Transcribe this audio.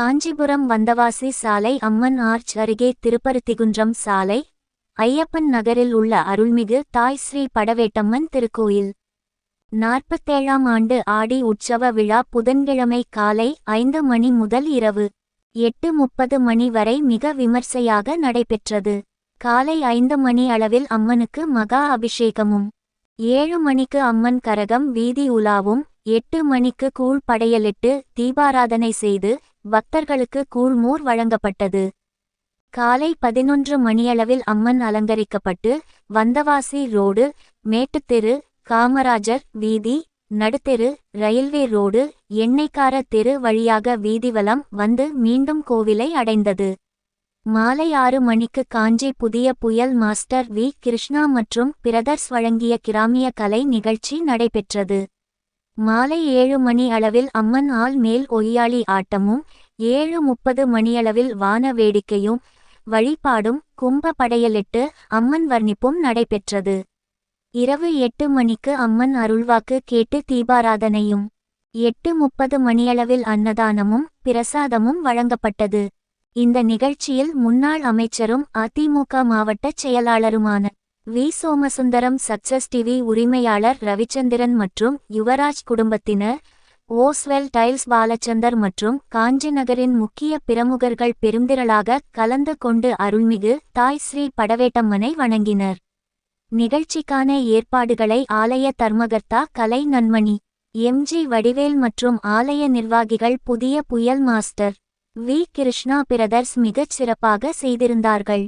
காஞ்சிபுரம் வந்தவாசி சாலை அம்மன் ஆர்ச் அருகே திருப்பருத்திகுன்றம் சாலை ஐயப்பன் நகரில் உள்ள அருள்மிகு தாய் ஸ்ரீ படவேட்டம்மன் திருக்கோயில் 47ஆம் ஆண்டு ஆடி உற்சவ விழா புதன்கிழமை காலை 5 மணி முதல் இரவு 8:30 மணி வரை மிக விமர்சையாக நடைபெற்றது. காலை 5 மணி அளவில் அம்மனுக்கு மகா அபிஷேகமும் 7 மணிக்கு அம்மன் கரகம் வீதி உலாவும் 8 மணிக்கு கூழ் படையலிட்டு தீபாராதனை செய்து பக்தர்களுக்கு கூழ்மோர் வழங்கப்பட்டது. காலை 11 மணியளவில் அம்மன் அலங்கரிக்கப்பட்டு வந்தவாசி ரோடு, மேட்டுத்தெரு, காமராஜர் வீதி, நடுத்தெரு, ரயில்வே ரோடு, எண்ணெய்க்கார தெரு வழியாக வீதிவலம் வந்து மீண்டும் கோவிலை அடைந்தது. மாலை 6 மணிக்கு காஞ்சி புதிய புயல் மாஸ்டர் வி. கிருஷ்ணா மற்றும் பிரதர்ஸ் வழங்கிய கிராமிய கலை நிகழ்ச்சி நடைபெற்றது. மாலை 7 மணி அளவில் அம்மன் ஆல் மேல் ஒய்யாளி ஆட்டமும் 7:30 மணியளவில் வான வேடிக்கையும் வழிபாடும் கும்ப படையலிட்டு அம்மன் வர்ணிப்பும் நடைபெற்றது. இரவு 8 மணிக்கு அம்மன் அருள்வாக்கு கேட்டு தீபாராதனையும் 8:30 மணியளவில் அன்னதானமும் பிரசாதமும் வழங்கப்பட்டது. இந்த நிகழ்ச்சியில் முன்னாள் அமைச்சரும் அதிமுக மாவட்ட செயலாளருமான வி. சோமசுந்தரம், சக்சஸ் டிவி உரிமையாளர் ரவிச்சந்திரன் மற்றும் யுவராஜ் குடும்பத்தினர், ஓஸ்வெல் டைல்ஸ் பாலச்சந்தர் மற்றும் காஞ்சி நகரின் முக்கிய பிரமுகர்கள் பெருந்திரளாக கலந்து கொண்டு அருள்மிகு தாய் ஸ்ரீ படவேட்டம்மனை வணங்கினர். நிகழ்ச்சிக்கான ஏற்பாடுகளை ஆலய தர்மகர்த்தா கலை நன்மணி எம்.ஜி. வடிவேல் மற்றும் ஆலய நிர்வாகிகள் புதிய புயல் மாஸ்டர் வி. கிருஷ்ணா பிரதர்ஸ் மிகச் சிறப்பாக செய்திருந்தார்கள்.